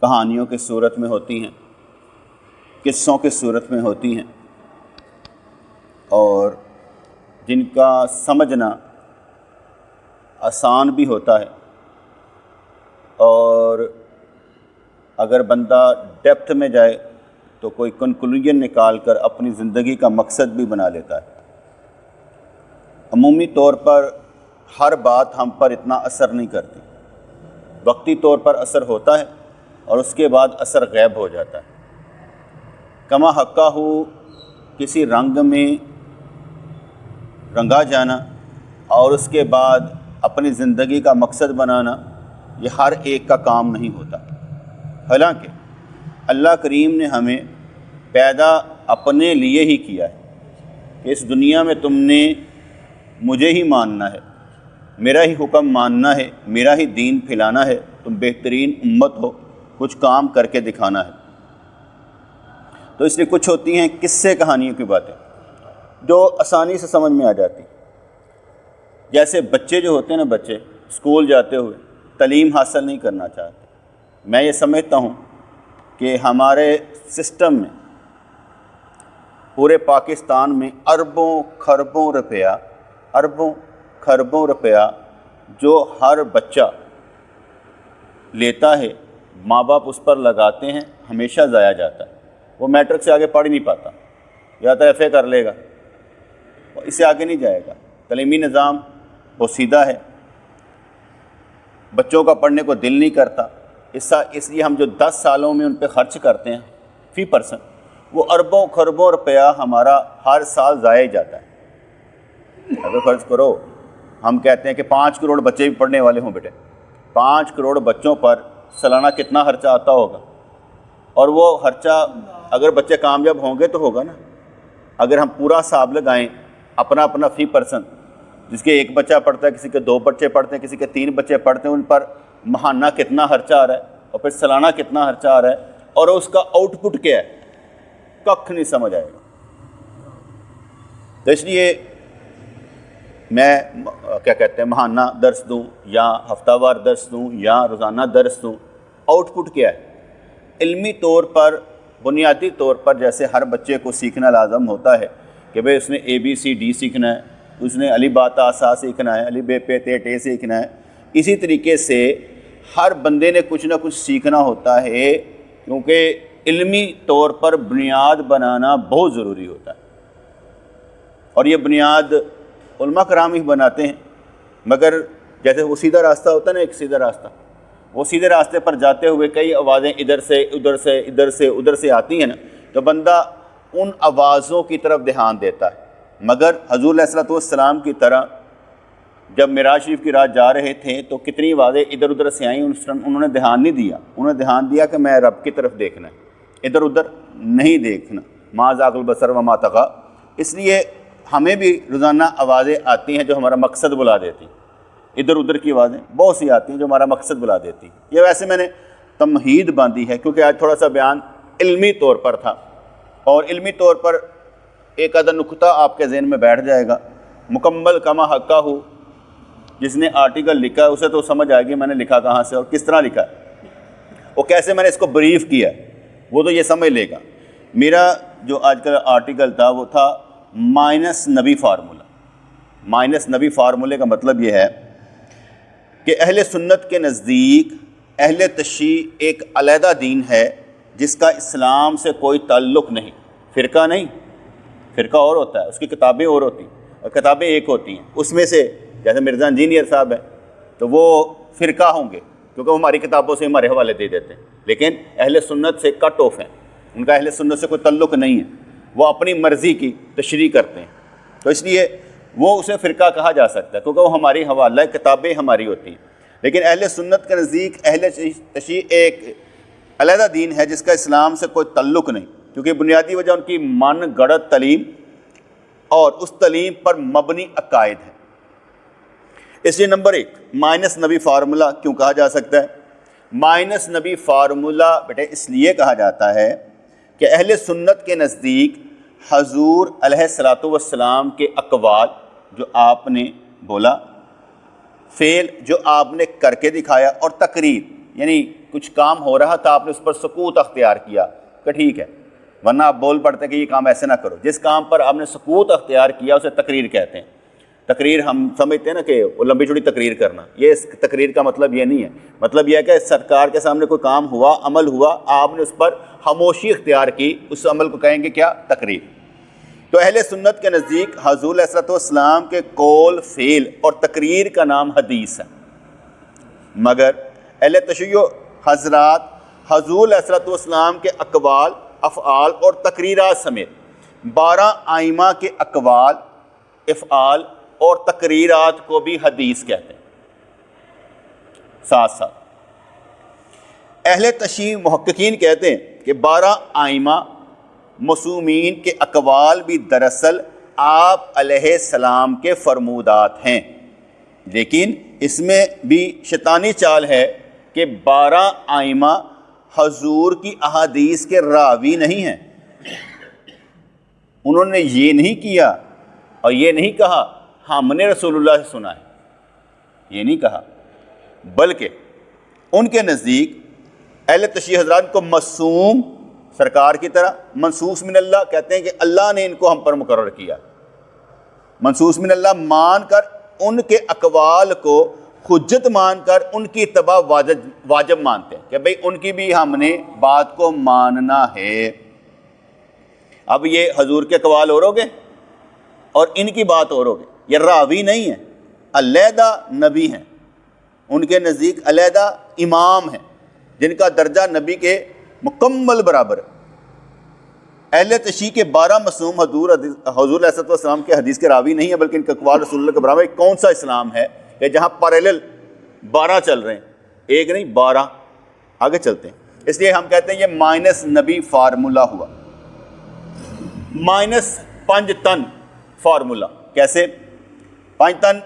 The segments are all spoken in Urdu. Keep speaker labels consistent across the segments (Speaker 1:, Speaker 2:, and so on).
Speaker 1: کہانیوں کی صورت میں ہوتی ہیں، قصوں کی صورت میں ہوتی ہیں، اور جن کا سمجھنا آسان بھی ہوتا ہے، اور اگر بندہ ڈیپتھ میں جائے تو کوئی کنکلوژن نکال کر اپنی زندگی کا مقصد بھی بنا لیتا ہے۔ عمومی طور پر ہر بات ہم پر اتنا اثر نہیں کرتی، وقتی طور پر اثر ہوتا ہے اور اس کے بعد اثر غائب ہو جاتا ہے۔ کما حقہ ہو کسی رنگ میں رنگا جانا اور اس کے بعد اپنی زندگی کا مقصد بنانا، یہ ہر ایک کا کام نہیں ہوتا۔ حالانکہ اللہ کریم نے ہمیں پیدا اپنے لیے ہی کیا ہے کہ اس دنیا میں تم نے مجھے ہی ماننا ہے، میرا ہی حکم ماننا ہے، میرا ہی دین پھیلانا ہے، تم بہترین امت ہو، کچھ کام کر کے دکھانا ہے۔ تو اس لیے کچھ ہوتی ہیں قصے کہانیوں کی باتیں جو آسانی سے سمجھ میں آ جاتی، جیسے بچے جو ہوتے ہیں نا، بچے اسکول جاتے ہوئے تعلیم حاصل نہیں کرنا چاہتے۔ میں یہ سمجھتا ہوں کہ ہمارے سسٹم میں پورے پاکستان میں اربوں خربوں روپیہ جو ہر بچہ لیتا ہے، ماں باپ اس پر لگاتے ہیں، ہمیشہ ضائع جاتا ہے۔ وہ میٹرک سے آگے پڑھ ہی نہیں پاتا، یا تو ایف اے کر لے گا، اس سے آگے نہیں جائے گا۔ تعلیمی نظام بہت سیدھا ہے، بچوں کا پڑھنے کو دل نہیں کرتا، اس لیے ہم جو 10 سالوں میں ان پہ خرچ کرتے ہیں فی پرسن، وہ اربوں خربوں روپیہ ہمارا ہر سال ضائع جاتا ہے۔ اگر فرض کرو ہم کہتے ہیں کہ 5 کروڑ بچے بھی پڑھنے والے ہوں، بیٹے 5 کروڑ بچوں پر سالانہ کتنا خرچہ آتا ہوگا، اور وہ خرچہ اگر بچے کامیاب ہوں گے تو ہوگا نا۔ اگر ہم پورا حساب لگائیں اپنا فی پرسن، جس کے 1 بچہ پڑھتا ہے، کسی کے 2 بچے پڑھتے ہیں، کسی کے 3 بچے پڑھتے ہیں، ان پر ماہانہ کتنا خرچہ آ رہا ہے اور پھر سالانہ کتنا خرچہ آ رہا ہے، اور اس کا آؤٹ پٹ کیا ہے، ککھ نہیں سمجھ آئے گا۔ تو اس لیے میں کیا کہتے ہیں، ماہانہ درس دوں یا ہفتہ وار درس دوں یا روزانہ درس دوں، آؤٹ پٹ کیا ہے؟ علمی طور پر، بنیادی طور پر جیسے ہر بچے کو سیکھنا لازم ہوتا ہے کہ بھئی اس نے ABCD سیکھنا ہے، اس نے الف با تا سا سیکھنا ہے، الف ب پ ت ٹ سیکھنا ہے، اسی طریقے سے ہر بندے نے کچھ نہ کچھ سیکھنا ہوتا ہے، کیونکہ علمی طور پر بنیاد بنانا بہت ضروری ہوتا ہے، اور یہ بنیاد علماء کرام ہی بناتے ہیں۔ مگر جیسے وہ سیدھا راستہ ہوتا ہے نا، ایک سیدھا راستہ، وہ سیدھے راستے پر جاتے ہوئے کئی آوازیں ادھر سے آتی ہیں نا، تو بندہ ان آوازوں کی طرف دھیان دیتا ہے۔ مگر حضور علیہ الصلوۃ والسلام کی طرح جب معراج شریف کی رات جا رہے تھے تو کتنی آوازیں ادھر سے آئیں، انہوں نے دھیان نہیں دیا، انہوں نے دھیان دیا کہ میں رب کی طرف دیکھنا ہے، ادھر نہیں دیکھنا، ما ذاق البصر وما طغیٰ۔ اس لیے ہمیں بھی روزانہ آوازیں آتی ہیں جو ہمارا مقصد بلا دیتی ہیں، ادھر کی آوازیں بہت سی آتی ہیں جو ہمارا مقصد بلا دیتی ہیں۔ یہ ویسے میں نے تمہید باندھی ہے کیونکہ آج تھوڑا سا بیان علمی طور پر تھا، اور علمی طور پر ایک آدھا نکتہ آپ کے ذہن میں بیٹھ جائے گا۔ مکمل کما حقہ ہو، جس نے آرٹیکل لکھا ہے اسے تو سمجھ آئے گی میں نے لکھا کہاں سے اور کس طرح لکھا ہے، اور کیسے میں نے اس کو بریف کیا ہے، وہ تو یہ سمجھ لے گا۔ میرا جو آج کل آرٹیکل تھا وہ تھا مائنس نبی فارمولہ۔ مائنس نبی فارمولے کا مطلب یہ ہے کہ اہل سنت کے نزدیک اہل تشیع ایک علیحدہ دین ہے جس کا اسلام سے کوئی تعلق نہیں، فرقہ نہیں، فرقہ اور ہوتا ہے، اس کی کتابیں اور ہوتی ہیں اور کتابیں ایک ہوتی ہیں۔ اس میں سے جیسے مرزا انجینئر صاحب ہیں تو وہ فرقہ ہوں گے کیونکہ وہ ہماری کتابوں سے ہمارے حوالے دے دیتے ہیں، لیکن اہل سنت سے کٹ آف ہیں، ان کا اہل سنت سے کوئی تعلق نہیں ہے، وہ اپنی مرضی کی تشریح کرتے ہیں، تو اس لیے وہ اسے فرقہ کہا جا سکتا ہے کیونکہ وہ ہماری حوالہ کتابیں ہماری ہوتی ہیں۔ لیکن اہل سنت کے نزدیک اہل تشیع ایک علیحدہ دین ہے جس کا اسلام سے کوئی تعلق نہیں، کیونکہ بنیادی وجہ ان کی من گڑت تعلیم اور اس تعلیم پر مبنی عقائد ہے۔ اس لیے نمبر 1 مائنس نبی فارمولہ کیوں کہا جا سکتا ہے؟ مائنس نبی فارمولہ بیٹے اس لیے کہا جاتا ہے کہ اہل سنت کے نزدیک حضور علیہ الصلوۃ والسلام کے اقوال جو آپ نے بولا، فعل جو آپ نے کر کے دکھایا، اور تقریر یعنی کچھ کام ہو رہا تھا، آپ نے اس پر سکوت اختیار کیا کہ ٹھیک ہے، ورنہ آپ بول پڑتے کہ یہ کام ایسے نہ کرو. جس کام پر آپ نے سکوت اختیار کیا اسے تقریر کہتے ہیں. تقریر ہم سمجھتے ہیں نا کہ وہ لمبی چوڑی تقریر کرنا، یہ اس تقریر کا مطلب یہ نہیں ہے. مطلب یہ ہے کہ سرکار کے سامنے کوئی کام ہوا، عمل ہوا، آپ نے اس پر خاموشی اختیار کی، اس عمل کو کہیں گے کیا؟ تقریر. تو اہل سنت کے نزدیک حضور علیہ الصلوۃ والسلام کے قول، فعل اور تقریر کا نام حدیث ہے. مگر اہل تشیع حضرات حضور علیہ الصلوۃ والسلام کے اقوال، افعال اور تقریرات سمیت 12 ائمہ کے اقوال، افعال اور تقریرات کو بھی حدیث کہتے ہیں. ساتھ ساتھ اہل تشیع محققین کہتے ہیں کہ 12 ائمہ معصومین کے اقوال بھی دراصل آپ علیہ السلام کے فرمودات ہیں، لیکن اس میں بھی شیطانی چال ہے کہ 12 ائمہ حضور کی احادیث کے راوی نہیں ہیں. انہوں نے یہ نہیں کیا اور یہ نہیں کہا ہم نے رسول اللہ سے سنا ہے، یہ نہیں کہا، بلکہ ان کے نزدیک اہل تشیع حضرات کو معصوم، سرکار کی طرح، منصوص من اللہ کہتے ہیں کہ اللہ نے ان کو ہم پر مقرر کیا. منصوص من اللہ مان کر ان کے اقوال کو حجت مان کر ان کی اتباع واجب مانتے ہیں کہ بھئی ان کی بھی ہم نے بات کو ماننا ہے. اب یہ حضور کے اقوال اور ہوگے اور ان کی بات اور ہوگی. یہ راوی نہیں ہیں، علیحدہ نبی ہیں، ان کے نزدیک علیحدہ امام ہیں جن کا درجہ نبی کے مکمل برابر ہے. اہل تشیع کے 12 معصوم حضور علیہ السلام کے حدیث کے راوی نہیں ہیں، بلکہ ان کے اقوال رسول اللہ کے برابر. کون سا اسلام ہے کہ جہاں پیرالل 12 چل رہے ہیں، ایک نہیں 12. آگے چلتے ہیں. اس لیے ہم کہتے ہیں یہ مائنس نبی فارمولا ہوا، مائنس 5 تن فارمولا. کیسے؟ 5 تن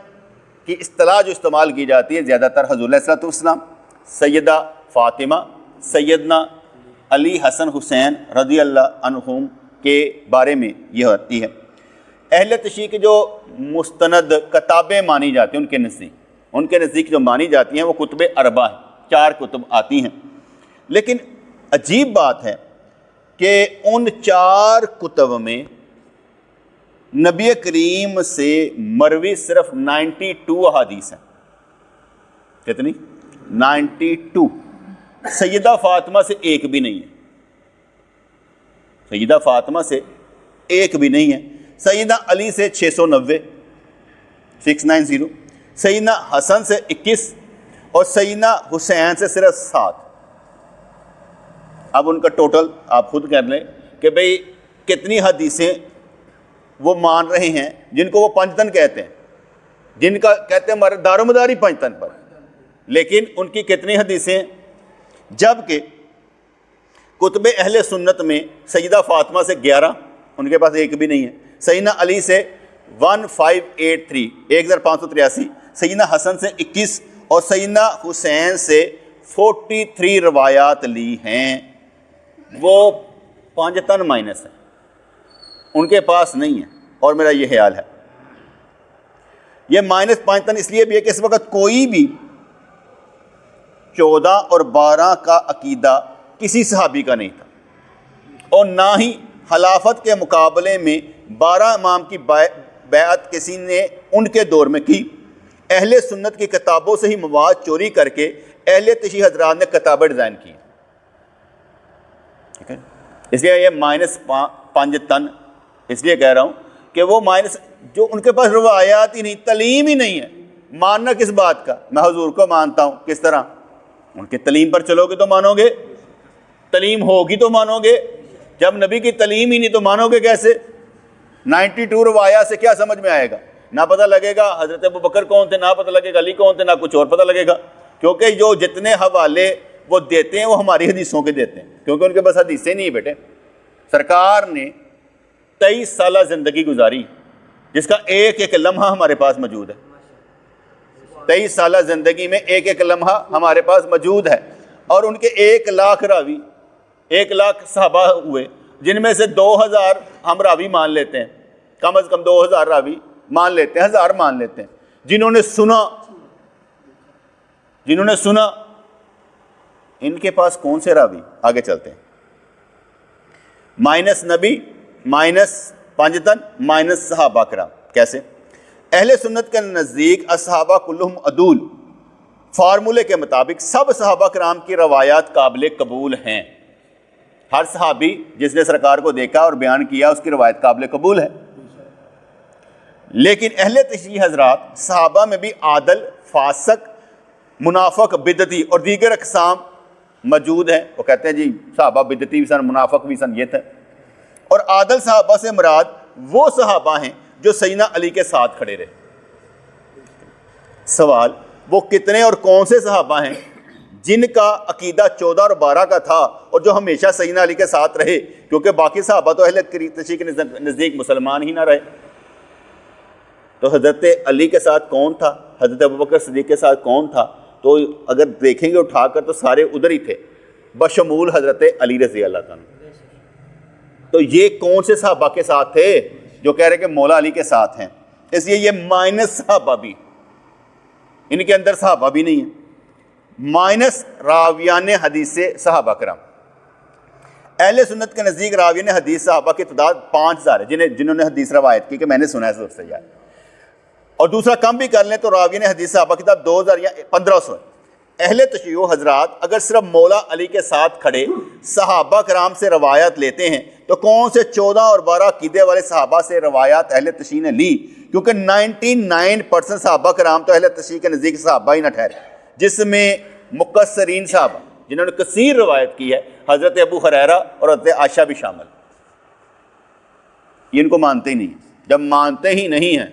Speaker 1: کی اصطلاح جو استعمال کی جاتی ہے زیادہ تر حضور علیہ السلام، سیدہ فاطمہ، سیدنا علی حسن حسین رضی اللہ عنہم کے بارے میں یہ ہوتی ہے. اہل تشیع کی جو مستند کتابیں مانی جاتی ہیں ان کے نزدیک جو مانی جاتی ہیں وہ کتب 4 ہیں، 4 کتب آتی ہیں. لیکن عجیب بات ہے کہ ان 4 کتب میں نبی کریم سے مروی صرف 92 احادیث ہیں. کتنی؟ 92. سیدہ فاطمہ سے ایک بھی نہیں ہے، سیدہ فاطمہ سے ایک بھی نہیں ہے. سیدنا علی سے 690، 690. سیدنا حسن سے 21 اور سیدنا حسین سے صرف 7. اب ان کا ٹوٹل آپ خود کر لیں کہ بھئی کتنی حدیثیں وہ مان رہے ہیں جن کو وہ 5 تن کہتے ہیں، جن کا کہتے ہیں ہمارے دار و مداری 5 تن پر، لیکن ان کی کتنی حدیثیں؟ جبکہ کتب اہل سنت میں سیدہ فاطمہ سے 11، ان کے پاس ایک بھی نہیں ہے. سیدنا علی سے 1583، 1583. سیدنا حسن سے 21 اور سیدنا حسین سے 43 روایات لی ہیں. وہ 5 تن مائنس ہے، ان کے پاس نہیں ہے. اور میرا یہ خیال ہے یہ مائنس 5 تن اس لیے بھی ہے کہ اس وقت کوئی بھی 14 اور 12 کا عقیدہ کسی صحابی کا نہیں تھا، اور نہ ہی خلافت کے مقابلے میں 12 امام کی بیعت کسی نے ان کے دور میں کی. اہل سنت کی کتابوں سے ہی مواد چوری کر کے اہل تشیع حضرات نے کتابیں ڈیزائن کی. ٹھیک ہے، اس لیے یہ مائنس 5 تن اس لیے کہہ رہا ہوں کہ وہ مائنس جو ان کے پاس روایات ہی نہیں، تعلیم ہی نہیں ہے. ماننا کس بات کا؟ میں حضور کو مانتا ہوں، کس طرح؟ ان کی تعلیم پر چلو گے تو مانو گے، تعلیم ہوگی تو مانو گے. جب نبی کی تعلیم ہی نہیں تو مانو گے کیسے؟ 92 روایات سے کیا سمجھ میں آئے گا؟ نہ پتہ لگے گا حضرت ابوبکر کون تھے، نہ پتہ لگے گا علی کون تھے، نہ کچھ اور پتہ لگے گا. کیونکہ جو جتنے حوالے وہ دیتے ہیں وہ ہماری حدیثوں کے دیتے ہیں، کیونکہ ان کے پاس حدیثیں نہیں بیٹے. سرکار نے 23 سالہ زندگی گزاری جس کا ایک ایک لمحہ ہمارے پاس موجود ہے. 23 سالہ زندگی میں ایک ایک لمحہ ہمارے پاس موجود ہے. اور ان کے 1 لاکھ راوی، 1 لاکھ صحابہ ہوئے، جن میں سے 2000 ہم راوی مان لیتے ہیں، کم از کم 2000 راوی مان لیتے ہیں، 1000 مان لیتے ہیں، جنہوں نے سنا ان کے پاس کون سے راوی؟ آگے چلتے ہیں. مائنس نبی، مائنس پنجتن، مائنس صحابہ کرام. کیسے؟ اہل سنت کے نزدیک اصحابہ کلہم عدول، فارمولے کے مطابق سب صحابہ کرام کی روایات قابل قبول ہیں. ہر صحابی جس نے سرکار کو دیکھا اور بیان کیا اس کی روایت قابل قبول ہے. لیکن اہل تشریح حضرات صحابہ میں بھی عادل، فاسق، منافق، بدعتی اور دیگر اقسام موجود ہیں. وہ کہتے ہیں جی صحابہ بدعتی بھی سن، منافق بھی سن، یہ تھے. اور عادل صحابہ سے مراد وہ صحابہ ہیں جو سیدنا علی کے ساتھ کھڑے رہے. سوال وہ کتنے اور کون سے صحابہ ہیں جن کا عقیدہ 14 اور 12 کا تھا اور جو ہمیشہ سیدنا علی کے ساتھ رہے؟ کیونکہ باقی صحابہ تو اہل تشریح کے نزدیک مسلمان ہی نہ رہے. تو حضرت علی کے ساتھ کون تھا؟ حضرت ابوبکر صدیق کے ساتھ کون تھا؟ تو اگر دیکھیں گے اٹھا کر تو سارے ادھر ہی تھے بشمول حضرت علی رضی اللہ تعالیٰ. تو یہ کون سے صحابہ کے ساتھ تھے جو کہہ رہے کہ مولا علی کے ساتھ ہیں؟ اس لیے یہ مائنس صحابہ بھی، ان کے اندر صحابہ بھی نہیں ہیں. مائنس راویان حدیث صحابہ کرام. اہل سنت کے نزدیک راویان حدیث صحابہ کی تعداد 5000 ہے جنہوں نے حدیث روایت کی کہ میں نے سنا ہے ضرور سے یار. اور دوسرا کم بھی کر لیں تو راویان حدیث صحابہ کی تعداد 2000 یا 1500 ہے. اہل تشیع حضرات اگر صرف مولا علی کے ساتھ کھڑے صحابہ کرام سے روایات لیتے ہیں تو کون سے 14 اور 12 عقیدے والے صحابہ سے روایات اہل تشیع نے لی؟ کیونکہ 99% صحابہ کرام تو اہل تشیع کے نزدیک صحابہ ہی نہ ٹھہرے، جس میں مکثرین صحابہ جنہوں نے کثیر روایت کی ہے، حضرت ابو ہریرہ اور حضرت عائشہ بھی شامل. یہ ان کو مانتے ہی نہیں. جب مانتے ہی نہیں ہیں،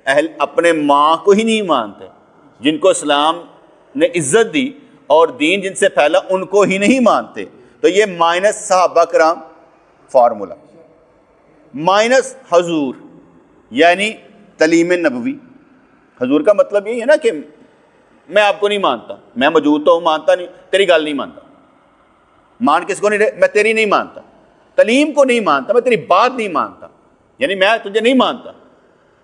Speaker 1: اہل اپنے ماں کو ہی نہیں مانتے جن کو اسلام نے عزت دی اور دین جن سے پھیلا، ان کو ہی نہیں مانتے. تو یہ مائنس صحابہ کرام فارمولا. مائنس حضور یعنی تعلیم نبوی. حضور کا مطلب یہی ہے نا کہ میں آپ کو نہیں مانتا، میں موجود تو ہوں، مانتا نہیں، تیری گل نہیں مانتا. مان کس کو نہیں رہے؟ میں تیری نہیں مانتا. تعلیم کو نہیں مانتا، میں تیری بات نہیں مانتا، یعنی میں تجھے نہیں مانتا.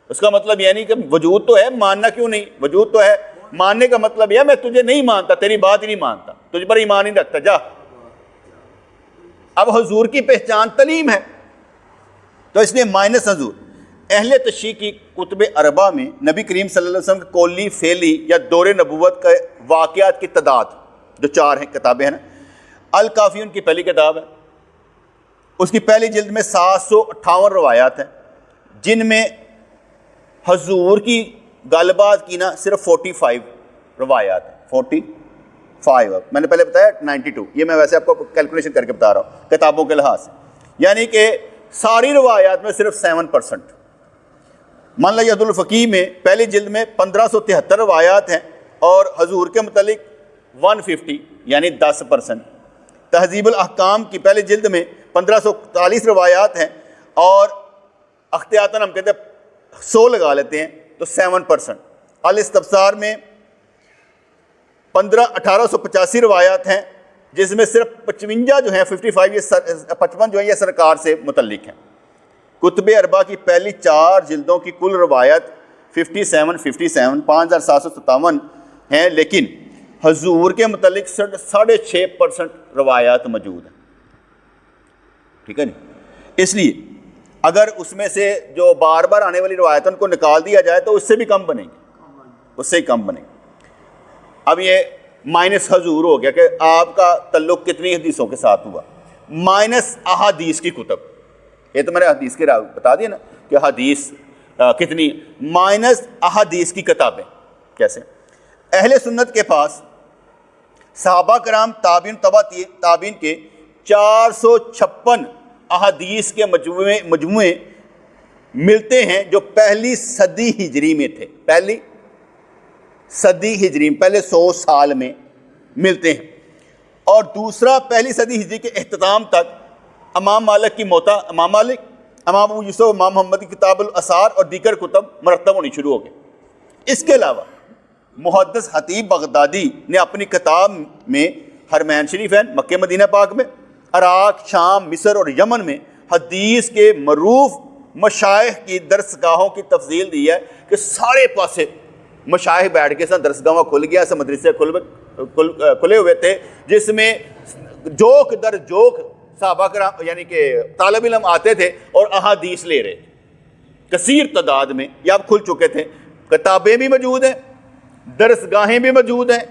Speaker 1: اس کا مطلب یہ نہیں کہ وجود تو ہے، ماننا کیوں نہیں؟ وجود تو ہے، ماننے کا مطلب یہ میں تجھے نہیں مانتا، تیری بات ہی نہیں مانتا، تجھ پر ایمان نہیں رکھتا، جا. اب حضور کی پہچان تعلیم ہے، تو اس لیے مائنس حضور. اہل تشیع کی کتب اربع میں نبی کریم صلی اللہ علیہ وسلم کے قولی، فعلی یا دور نبوت کے واقعات کی تعداد جو 4 ہیں کتابیں ہیں نا. الکافی ان کی پہلی کتاب ہے، اس کی پہلی جلد میں 758 روایات ہیں، جن میں حضور کی گل بات کی نا صرف 45 روایات ہیں. 45 میں نے پہلے بتایا 92، یہ میں ویسے آپ کو کیلکولیشن کر کے بتا رہا ہوں کتابوں کے لحاظ سے، یعنی کہ ساری روایات میں صرف 7%. مان لا یحد الفقیہ میں پہلی جلد میں 1573 روایات ہیں اور حضور کے متعلق 150 یعنی 10%. تہذیب الاحکام کی پہلی جلد میں 1541 روایات ہیں اور اختیاطاً ہم کہتے ہیں 100 لگا لیتے ہیں تو 7%. الاستبصار میں 1885 روایات ہیں جس میں صرف 55 جو ہیں 55 جو ہیں یہ سرکار سے متعلق ہیں. کتب اربع کی پہلی 4 جلدوں کی کل روایت 57 57 ہیں، لیکن حضور کے متعلق 6.5% روایات موجود ہیں. ٹھیک ہے نہیں؟ اس لیے اگر اس میں سے جو بار بار آنے والی روایتوں کو نکال دیا جائے تو اس سے بھی کم بنیں گے، اس سے ہی کم بنیں گے. اب یہ مائنس حضور ہو گیا کہ آپ کا تعلق کتنی حدیثوں کے ساتھ ہوا. مائنس احادیث کی کتب، یہ تو میں نے حدیث کے بتا دیا نا کہ حدیث کتنی. مائنس احادیث کی کتابیں. کیسے؟ اہل سنت کے پاس صحابہ کرام، تابعین، تبع تابعین کے 456 احادیث کے مجموعے ملتے ہیں جو پہلی صدی ہجری میں تھے. پہلی صدی ہجری میں، پہلے 100 سال میں ملتے ہیں. اور دوسرا پہلی صدی ہجری کے اختتام تک امام مالک کی موطا، امام مالک، امام ابو یوسف، امام محمد کی کتاب الاثار اور دیگر کتب مرتب ہونی شروع ہو گئے. اس کے علاوہ محدث خطیب بغدادی نے اپنی کتاب میں حرمین شریفین مکہ مدینہ پاک میں، عراق، شام، مصر اور یمن میں حدیث کے معروف مشائخ کی درسگاہوں کی تفصیل دی ہے کہ سارے پاسے مشائخ بیٹھ کے سن درسگاہوں کھل گیا، ایسے مدرسے کھل گئے. کھلے ہوئے تھے جس میں جوک در جوک صحابہ کرام یعنی کہ طالب علم آتے تھے اور احادیث لے رہے تھے کثیر تعداد میں. یہ اب کھل چکے تھے, کتابیں بھی موجود ہیں, درس گاہیں بھی موجود ہیں,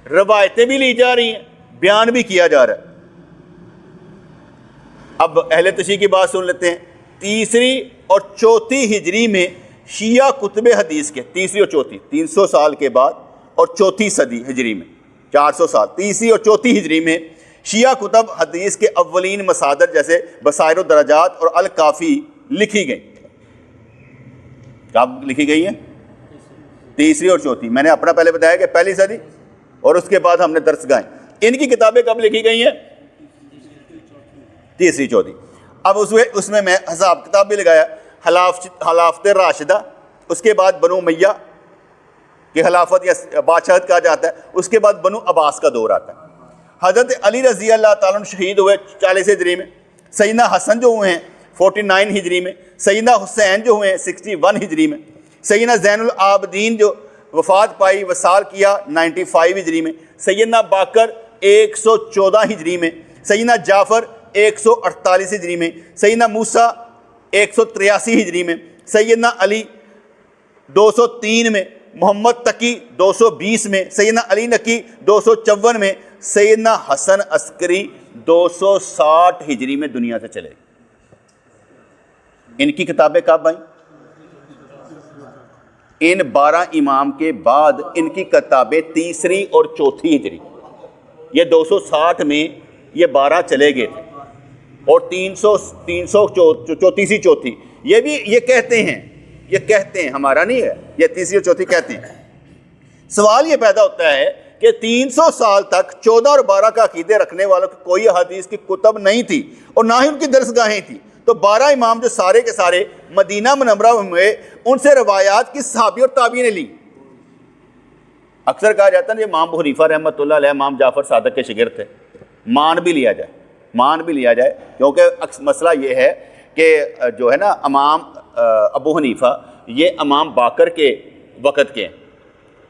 Speaker 1: روایتیں بھی لی جا رہی ہیں, بیان بھی کیا جا رہا ہے. اب اہل تشیع کی بات سن لیتے ہیں. تیسری اور چوتھی ہجری میں شیعہ کتب حدیث کے, تیسری اور چوتھی 300 سال کے بعد اور چوتھی صدی ہجری میں 400 سال, تیسری اور چوتھی ہجری میں شیعہ کتب حدیث کے اولین مصادر جیسے بصائر الدرجات اور الکافی لکھی گئی. کب لکھی گئی ہے؟ تیسری اور چوتھی. میں نے اپنا پہلے بتایا کہ پہلی صدی اور اس کے بعد ہم نے درس گائیں. ان کی کتابیں کب لکھی گئی ہیں؟ تیسری چوتھی. اب اس میں میں حساب کتاب بھی لگایا. خلافت راشدہ, اس کے بعد بنو امیہ کی خلافت یا بادشاہت کہا جاتا ہے, اس کے بعد بنو عباس کا دور آتا ہے. حضرت علی رضی اللہ تعالیٰ عنہ شہید ہوئے 40 ہجری میں, سیدنا حسن جو ہوئے ہیں 49 ہجری میں, سیدنا حسین جو ہوئے ہیں 61 ہجری میں, سیدنا زین العابدین جو وفات پائی وصال کیا 95 ہجری میں, سیدنا باقر 114 ہجری میں, سیدنا جعفر 148 ہجری میں, سیدنا موسیٰ 183 ہجری میں, سیدنا علی 203 میں, محمد تقی 220 میں, سیدنا علی نقی 254 میں, سیدنا حسن عسکری 260 ہجری میں دنیا سے چلے گئے. ان کی کتابیں کب آئیں؟ ان 12 امام کے بعد ان کی کتابیں تیسری اور چوتھی ہجری. یہ 260 میں یہ 12 چلے گئے تھے اور 300 چوتھی. یہ بھی یہ کہتے ہیں ہمارا نہیں ہے, یہ تیسری اور چوتھی کہتے ہیں. سوال یہ پیدا ہوتا ہے کہ 300 سال تک 14 اور 12 کا عقیدے رکھنے والوں کی کوئی حدیث کی کتب نہیں تھی اور نہ ہی ان کی درسگاہیں تھی, تو 12 امام جو سارے کے سارے مدینہ منورہ ہوئے ان سے روایات کی صحابی اور تابعین نے لی. اکثر کہا جاتا ہے یہ امام ابو حنیفہ رحمۃ اللہ علیہ امام جعفر صادق کے شاگرد تھے. مان بھی لیا جائے کیونکہ مسئلہ یہ ہے کہ جو ہے نا امام ابو حنیفہ یہ امام باقر کے وقت کے ہیں,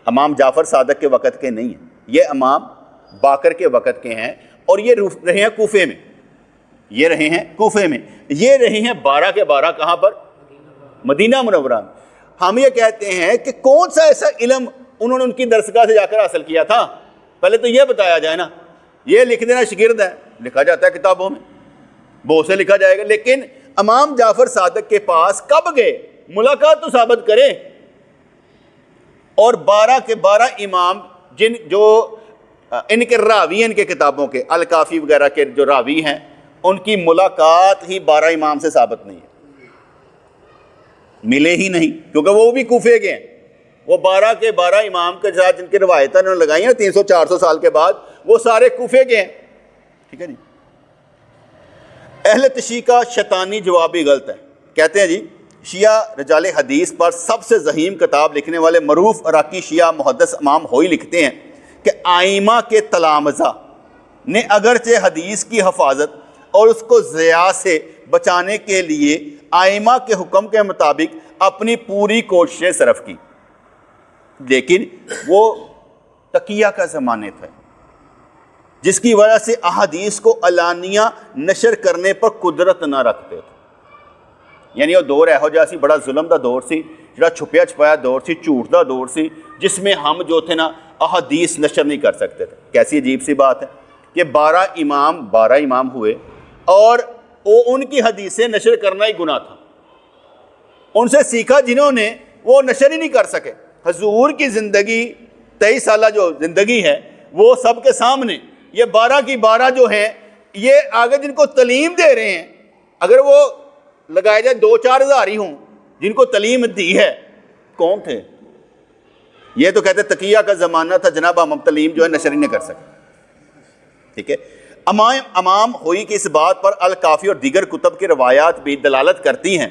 Speaker 1: امام جعفر صادق کے وقت کے نہیں ہیں, یہ امام باقر کے وقت کے ہیں اور یہ رہے ہیں کوفے میں, یہ رہے ہیں 12 کے 12 کہاں پر؟ مدینہ منورہ میں. ہم یہ کہتے ہیں کہ کون سا ایسا علم انہوں نے ان کی درسگاہ سے جا کر حاصل کیا تھا؟ پہلے تو یہ بتایا جائے نا. یہ لکھ دینا شاگرد ہے, لکھا جاتا ہے کتابوں میں, بہت سے لکھا جائے گا, لیکن امام جعفر صادق کے پاس کب گئے؟ ملاقات تو ثابت کریں. اور 12 کے 12 امام جو ان کے راوی ہیں, ان کے کتابوں کے الکافی وغیرہ کے جو راوی ہیں, ان کی ملاقات ہی 12 امام سے ثابت نہیں ہے, ملے ہی نہیں, کیونکہ وہ بھی کوفے کے ہیں. وہ 12 کے 12 امام کے ساتھ جن کی روایتیں انہوں نے لگائی ہیں 300-400 سال کے بعد, وہ سارے کوفے کے ہیں. ٹھیک ہے جی. اہل تشیع کا شیطانی جواب بھی غلط ہے. کہتے ہیں جی شیعہ رجال حدیث پر سب سے ضخیم کتاب لکھنے والے معروف عراقی شیعہ محدث امام ہوئی لکھتے ہیں کہ آئمہ کے تلامذہ نے اگرچہ حدیث کی حفاظت اور اس کو ضیاع سے بچانے کے لیے آئمہ کے حکم کے مطابق اپنی پوری کوششیں صرف کی, لیکن وہ تقیہ کا زمانے تھا جس کی وجہ سے احادیث کو علانیہ نشر کرنے پر قدرت نہ رکھتے تھے. یعنی وہ دور ایہو جہا سی, بڑا ظلم دا دور سی, جڑا چھپیا چھپایا دور سی, جھوٹ دا دور سی, جس میں ہم جو تھے نا احادیث نشر نہیں کر سکتے تھے. کیسی عجیب سی بات ہے کہ 12 امام ہوئے اور ان کی حدیثیں نشر کرنا ہی گناہ تھا. ان سے سیکھا جنہوں نے, وہ نشر ہی نہیں کر سکے. حضور کی زندگی 23 سالہ جو زندگی ہے وہ سب کے سامنے, یہ 12 کی 12 جو ہیں یہ آگے جن کو تعلیم دے رہے ہیں, اگر وہ لگائے جائے 2-4 ہزار ہی ہوں جن کو تعلیم دی ہے, کون تھے؟ یہ تو کہتے تقیہ کا زمانہ تھا جناب, ہم تعلیم جو ہے نشر ہی نہیں کر سکتے. ٹھیک ہے. امام ہوئی کی اس بات پر الکافی اور دیگر کتب کی روایات بھی دلالت کرتی ہیں.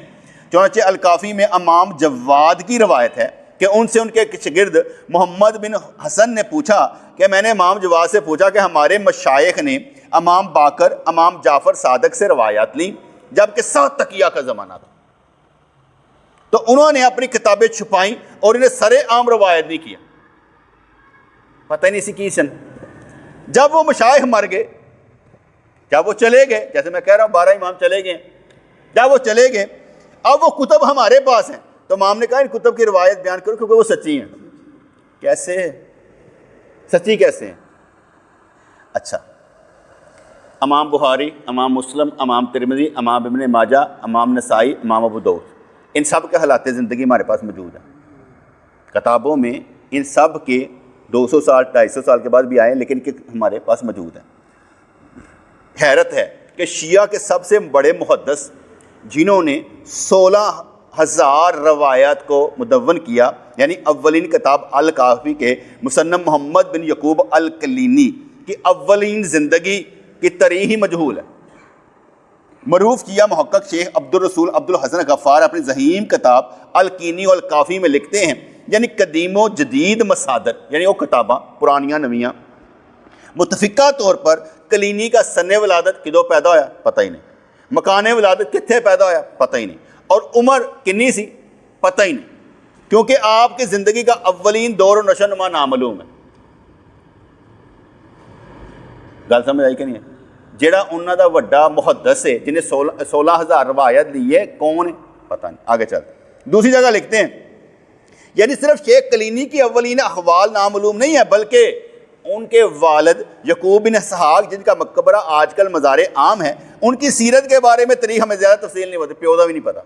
Speaker 1: چنانچہ الکافی میں امام جواد کی روایت ہے کہ ان سے ان کے شاگرد محمد بن حسن نے پوچھا کہ میں نے امام جواد سے پوچھا کہ ہمارے مشائخ نے امام باقر, امام جعفر صادق سے روایات لی جبکہ 7 تقیہ کا زمانہ تھا, تو انہوں نے اپنی کتابیں چھپائیں اور انہیں سر عام روایت نہیں کیا. پتہ ہی نہیں سی کی سن. جب وہ مشائخ مر گئے، جب وہ چلے گئے، جیسے میں کہہ رہا ہوں 12 امام چلے گئے، جب وہ چلے گئے اب وہ کتب ہمارے پاس ہیں، تو امام نے کہا ان کتب کی روایت بیان کرو کیونکہ وہ سچی ہیں. کیسے سچی کیسے ہیں؟ اچھا، امام بخاری، امام مسلم، امام ترمذی، امام ابن ماجہ، امام نسائی، امام ابو داؤد، ان سب کے حالات زندگی ہمارے پاس موجود ہیں کتابوں میں. ان سب کے 200 سال 250 سال کے بعد بھی آئے لیکن کہ ہمارے پاس موجود ہیں. حیرت ہے کہ شیعہ کے سب سے بڑے محدث جنہوں نے 16,000 روایات کو مدون کیا، یعنی اولین کتاب الکافی کے مصنف محمد بن یعقوب الکلینی کی اولین زندگی کی تاریخ ہی مجہول ہے. معروف کیا محقق شیخ عبد الرسول عبد الحسن غفار اپنی ذہیم کتاب الکینی والکافی میں لکھتے ہیں، یعنی قدیم و جدید مصادر، یعنی وہ کتاباں پرانیاں نویاں، متفقہ طور پر کلینی کا سن ولادت کدو پیدا ہویا پتہ ہی نہیں، مکان ولادت کتنے پیدا ہویا پتہ ہی نہیں، اور عمر کنی سی پتہ ہی نہیں، کیونکہ آپ کی زندگی کا اولین دور و نشو نما نامعلوم ہے. گل سمجھ آئی کہ نہیں ہے؟ جیڑا انہوں دا وڈا محدث ہے جنہیں 16,000 روایت لی ہے، کون ہے پتہ نہیں. آگے چلتے دوسری جگہ لکھتے ہیں، یعنی صرف شیخ کلینی کی اولین احوال نامعلوم نہیں ہے بلکہ ان کے والد یعقوب بن اسحاق جن کا مقبرہ آج کل مزار عام ہے، ان کی سیرت کے بارے میں تاریخ ہمیں زیادہ تفصیل نہیں ہوتی، پیو دا بھی نہیں پتا.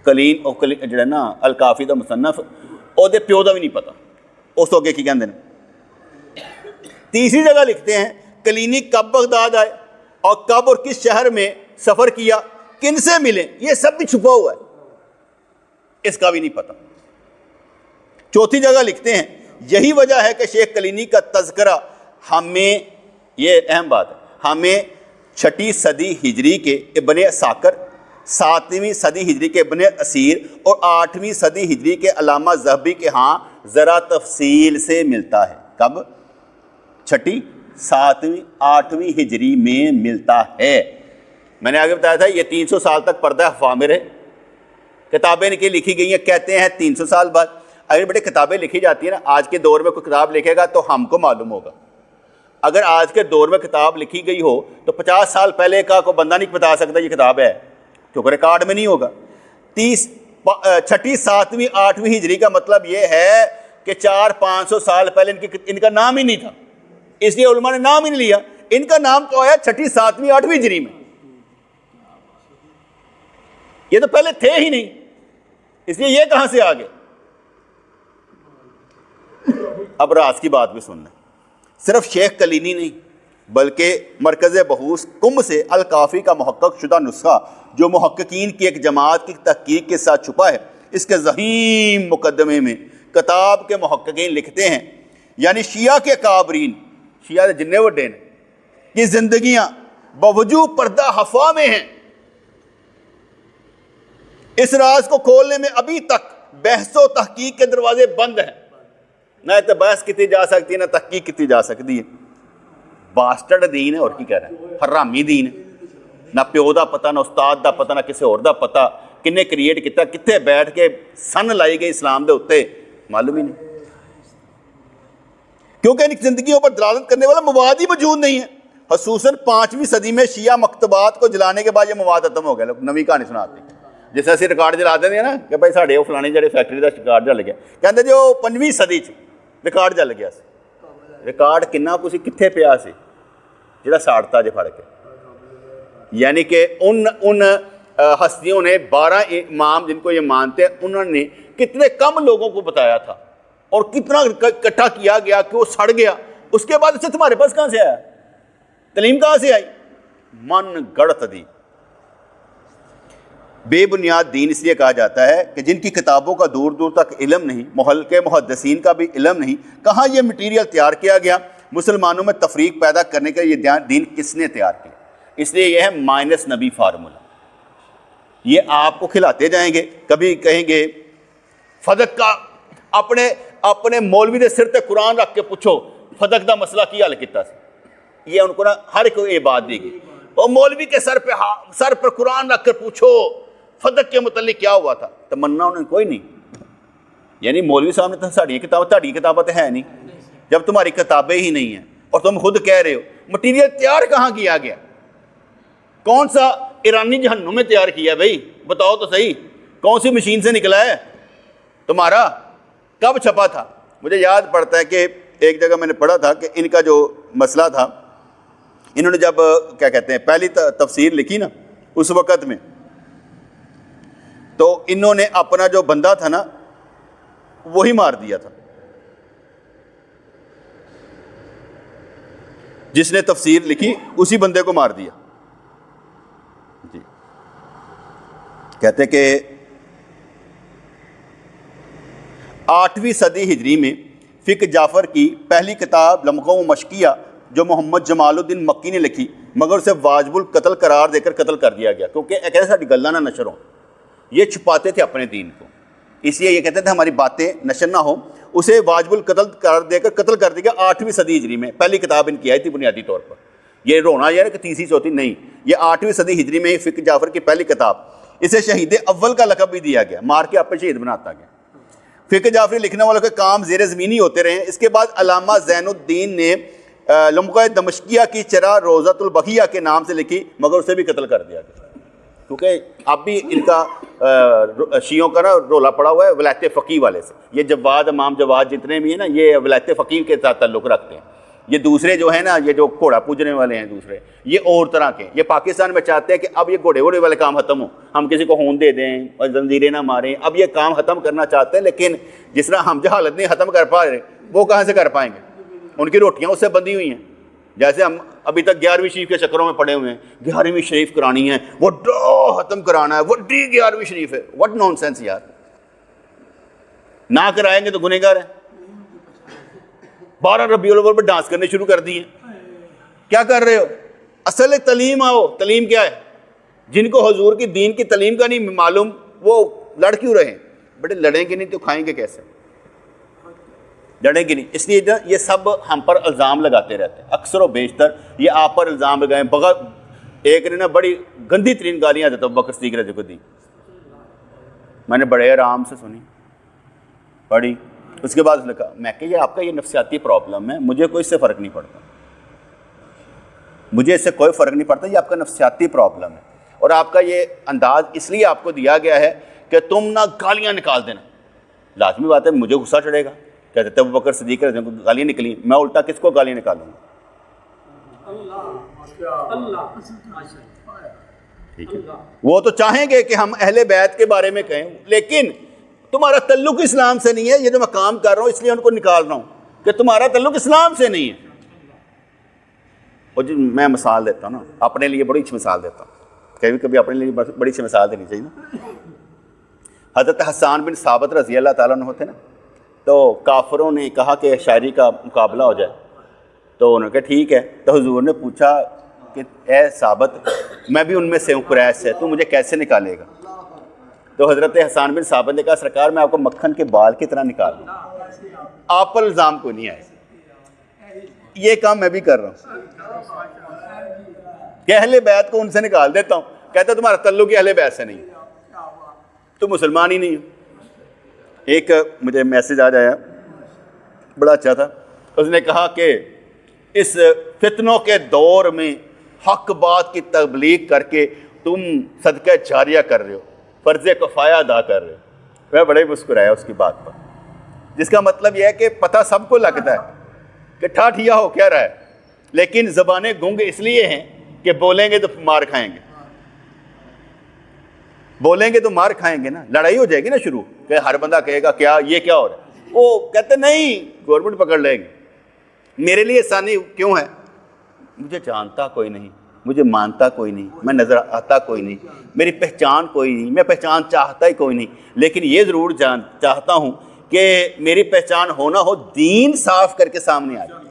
Speaker 1: کلین جڑا نا الکافی دا مصنف او دے پیو دا بھی نہیں پتا، اس تو اگے کی کہندے ہیں. تیسری جگہ لکھتے ہیں کلینی کب بغداد آئے اور کب اور کس شہر میں سفر کیا، کن سے ملے، یہ سب بھی چھپا ہوا ہے، اس کا بھی نہیں پتا. چوتھی جگہ لکھتے ہیں یہی وجہ ہے کہ شیخ کلینی کا تذکرہ ہمیں، یہ اہم بات ہے، ہمیں 6 صدی ہجری کے ابن عساکر، 7ویں صدی ہجری کے ابن اسیر اور 8ویں صدی ہجری کے علامہ ذہبی کے ہاں ذرا تفصیل سے ملتا ہے. کب؟ 6، 7ویں، 8ویں ہجری میں ملتا ہے. میں نے آگے بتایا تھا یہ 300 سال تک پردہ خفا میں رہے، کتابیں ان کی لکھی گئی ہیں، کہتے ہیں 300 سال بعد. اگر بڑے کتابیں لکھی جاتی ہیں نا، آج کے دور میں کوئی کتاب لکھے گا تو ہم کو معلوم ہوگا. اگر آج کے دور میں کتاب لکھی گئی ہو تو 50 سال پہلے کا کوئی بندہ نہیں بتا سکتا یہ کتاب ہے، کیونکہ ریکارڈ میں نہیں ہوگا. 6، 7ویں، 8ویں ہجری کا مطلب یہ ہے کہ 400-500 سال پہلے ان کا نام ہی نہیں تھا، اس لیے علماء نے نام ہی نہیں لیا. ان کا نام تو آیا 6، 7ویں، 8ویں ہجری میں، یہ تو پہلے تھے ہی نہیں، اس لیے یہ کہاں سے آ گئے. اب راز کی بات بھی سننا، صرف شیخ کلینی نہیں بلکہ مرکز بحوث کم سے الکافی کا محقق شدہ نسخہ جو محققین کی ایک جماعت کی تحقیق کے ساتھ چھپا ہے، اس کے ضخیم مقدمے میں کتاب کے محققین لکھتے ہیں، یعنی شیعہ کے کابرین، شیعہ جننے وڈے نے، یہ زندگیاں باوجود پردہ خفا میں ہیں. اس راز کو کھولنے میں ابھی تک بحث و تحقیق کے دروازے بند ہیں. نہ تو بحث کی جا سکتی ہے نہ تحقیق کی جا سکتی ہے. باسٹرڈ دین ہے، اور کی کہہ رہے ہیں، حرامی دین ہے. نہ پیو دا پتہ، نہ استاد دا پتہ، نہ کسی اور دا پتہ، کنے کریٹ کیتا، کتنے بیٹھ کے سن لائی گئی اسلام دے اتنے، معلوم ہی نہیں. کیونکہ ان زندگیوں پر دلالت کرنے والا مواد ہی موجود نہیں ہے. خصوصاً 5ویں صدی میں شیعہ مکتبات کو جلانے کے بعد یہ مواد ختم ہو گیا. لوگ نوی کہانی سناتے ہیں، جیسے اسی ریکارڈ جلا دیں نا کہ بھائی ساڑھے وہ فلانی جڑے فیکٹری کا ریکارڈ جل گیا، کہتے جو 5ویں صدی ریکارڈ جل گیا سی. ریکارڈ کنا کسی کتنے پیا سی جڑا ساڑتا جے فرق ہے. یعنی کہ ان ہستیوں نے 12 امام جن کو یہ مانتے ہیں، انہوں نے کتنے کم لوگوں کو بتایا تھا اور کتنا اکٹھا کیا گیا کہ وہ سڑ گیا. اس کے بعد اسے تمہارے پاس کہاں سے آیا؟ تعلیم کہاں سے آئی؟ من گڑت دی. بے بنیاد دین اس لیے کہا جاتا ہے کہ جن کی کتابوں کا دور دور تک علم نہیں، محل کے محدثین کا بھی علم نہیں، کہاں یہ مٹیریل تیار کیا گیا. مسلمانوں میں تفریق پیدا کرنے کا یہ دین کس نے تیار کیا؟ اس لیے یہ ہے مائنس نبی فارمولا. یہ آپ کو کھلاتے جائیں گے. کبھی کہیں گے فدق کا اپنے مولوی دے سر تے قرآن رکھ کے پوچھو فدق دا مسئلہ کی حل کیتا سی. یہ ان کو نا ہر ایک یہ بات دی گئی، اور مولوی کے سر پر قرآن رکھ کر پوچھو فدق کے متعلق کیا ہوا تھا. تمنا انہیں کوئی نہیں. یعنی مولوی صاحب نے تو ساڑی کتابیں تو ہے نہیں، جب تمہاری کتابیں ہی نہیں ہیں اور تم خود کہہ رہے ہو مٹیریل تیار کہاں کیا گیا؟ کون سا ایرانی جہنم میں تیار کیا بھائی؟ بتاؤ تو صحیح، کون سی مشین سے نکلا ہے تمہارا؟ کب چھپا تھا؟ مجھے یاد پڑتا ہے کہ ایک جگہ میں نے پڑھا تھا کہ ان کا جو مسئلہ تھا، انہوں نے جب کیا کہتے ہیں پہلی تفسیر لکھی نا اس وقت میں، تو انہوں نے اپنا جو بندہ تھا نا وہی مار دیا تھا، جس نے تفسیر لکھی اسی بندے کو مار دیا۔ جی کہتے کہ 8ویں صدی ہجری میں فقہ جعفر کی پہلی کتاب لمغہ و مشکیہ جو محمد جمال الدین مکی نے لکھی، مگر اسے واجب القتل قرار دے کر قتل کر دیا گیا، کیونکہ ایک ایسا گلا نہ نشر ہو، یہ چھپاتے تھے اپنے دین کو، اس لیے یہ کہتے تھے ہماری باتیں نشر نہ ہوں، اسے واجب القتل قرار دے کر قتل کر دیا گیا 8ویں صدی ہجری میں۔ پہلی کتاب ان کی آئی تھی بنیادی طور پر، یہ رونا یہ کہ تیسری چوتھی نہیں، یہ 8ویں صدی ہجری میں فقہ جعفر کی پہلی کتاب، اسے شہید اول کا لقب بھی دیا گیا، مار کے آپ شہید بناتا گیا۔ فقہ جعفری لکھنے والوں کے کام زیر زمینی ہوتے رہے ہیں۔ اس کے بعد علامہ زین الدین نے لمغہ دمشقیہ کی چرا روضۃ البقیہ کے نام سے لکھی، مگر اسے بھی قتل کر دیا گیا، کیونکہ اب بھی ان کا شیعوں کا نا رولا پڑا ہوا ہے ولایت فقیہ والے سے۔ یہ جواد امام جواد جتنے بھی ہیں نا یہ ولایت فقیہ کے ساتھ تعلق رکھتے ہیں۔ یہ دوسرے جو ہیں نا یہ جو گھوڑا پوجنے والے ہیں دوسرے، یہ اور طرح کے، یہ پاکستان میں چاہتے ہیں کہ اب یہ گھوڑے والے کام ختم ہو، ہم کسی کو خون دے دیں اور زنجیریں نہ ماریں، اب یہ کام ختم کرنا چاہتے ہیں، لیکن جس طرح ہم جہالت نہیں ختم کر پا رہے وہ کہاں سے کر پائیں گے؟ ان کی روٹیاں اس سے بندھی ہوئی ہیں، جیسے ہم ابھی تک 11ویں شریف کے چکروں میں پڑے ہوئے ہیں، 11ویں شریف کرانی ہے، وہ ختم کرانا ہے، وہ 11ویں شریف ہے، واٹ نان سینس یار، نہ کرائیں گے تو گنہگار ہیں۔ 12 ربیع الاول پر ڈانس کرنے شروع کر دیے، کیا کر رہے ہو؟ اصل تعلیم آؤ، تعلیم کیا ہے؟ جن کو حضور کی دین کی تعلیم کا نہیں معلوم وہ لڑ کیوں رہے ہیں؟ بیٹے لڑیں گے نہیں تو کھائیں گے کیسے؟ لڑیں گے نہیں، اس لیے یہ سب ہم پر الزام لگاتے رہتے ہیں، اکثر و بیشتر یہ آپ پر الزام لگائیں۔ ایک نے نا بڑی گندی ترین گالیاں حضرت ابوبکر صدیق رضی اللہ عنہ کو دی، میں نے بڑے آرام سے سنی پڑھی، اس کے بعد اس نے کہا میں کہ یہ آپ کا یہ نفسیاتی پرابلم ہے، مجھے کوئی اس سے فرق نہیں پڑتا، مجھے اس سے کوئی فرق نہیں پڑتا، یہ آپ کا نفسیاتی پرابلم ہے، اور آپ کا یہ انداز اس لیے آپ کو دیا گیا ہے کہ تم نہ گالیاں نکال دینا۔ لازمی بات ہے مجھے غصہ چڑھے گا، کہتے تھے ابوبکر صدیق رضی اللہ عنہ کو گالیاں نکلی، میں الٹا کس کو گالیاں نکالوں گا؟ ٹھیک ہے، وہ تو چاہیں گے کہ ہم اہل بیت کے بارے میں کہیں، لیکن تمہارا تعلق اسلام سے نہیں ہے، یہ جو میں کام کر رہا ہوں اس لیے ان کو نکال رہا ہوں کہ تمہارا تعلق اسلام سے نہیں ہے۔ اور جو میں مثال دیتا ہوں نا اپنے لیے بڑی اچھی مثال دیتا ہوں، کبھی کبھی اپنے لیے بڑی اچھی مثال دینی چاہیے نا۔ حضرت حسان بن ثابت رضی اللہ تعالیٰ عنہ تھے نا، تو کافروں نے کہا کہ شاعری کا مقابلہ ہو جائے، تو انہوں نے کہا ٹھیک ہے، تو حضور نے پوچھا کہ اے ثابت میں بھی ان میں سے ہوں، قریش سے، تو مجھے کیسے نکالے گا؟ تو حضرت حسان بن ثابت نے کہا سرکار میں آپ کو مکھن کے بال کی طرح نکال دوں، آپ پر الزام کوئی نہیں آئے، یہ کام میں بھی کر رہا ہوں کہ اہل بیت کو ان سے نکال دیتا ہوں، کہتا تمہارا تعلق ہی اہل بیت سے نہیں، تو مسلمان ہی نہیں ہو۔ ایک مجھے میسیج آ جایا بڑا اچھا تھا، اس نے کہا کہ اس فتنوں کے دور میں حق بات کی تبلیغ کر کے تم صدقہ جاریہ کر رہے ہو، فرض کفایہ ادا کر رہے ہو۔ میں بڑے مسکرایا اس کی بات پر، جس کا مطلب یہ ہے کہ پتہ سب کو لگتا ہے کہ ٹھاٹھیا ہو کیا رہا ہے، لیکن زبانیں گونگ اس لیے ہیں کہ بولیں گے تو مار کھائیں گے، بولیں گے تو مار کھائیں گے نا، لڑائی ہو جائے گی نا شروع، کہ ہر بندہ کہے گا کیا یہ کیا ہو رہا ہے، وہ کہتے نہیں گورنمنٹ پکڑ لے گی۔ میرے لیے آسانی کیوں ہے؟ مجھے جانتا کوئی نہیں، مجھے مانتا کوئی نہیں، میں نظر آتا کوئی نہیں، میری پہچان کوئی نہیں، میں پہچان چاہتا ہی کوئی نہیں، لیکن یہ ضرور چاہتا ہوں کہ میری پہچان ہونا ہو دین صاف کر کے سامنے آ جائے،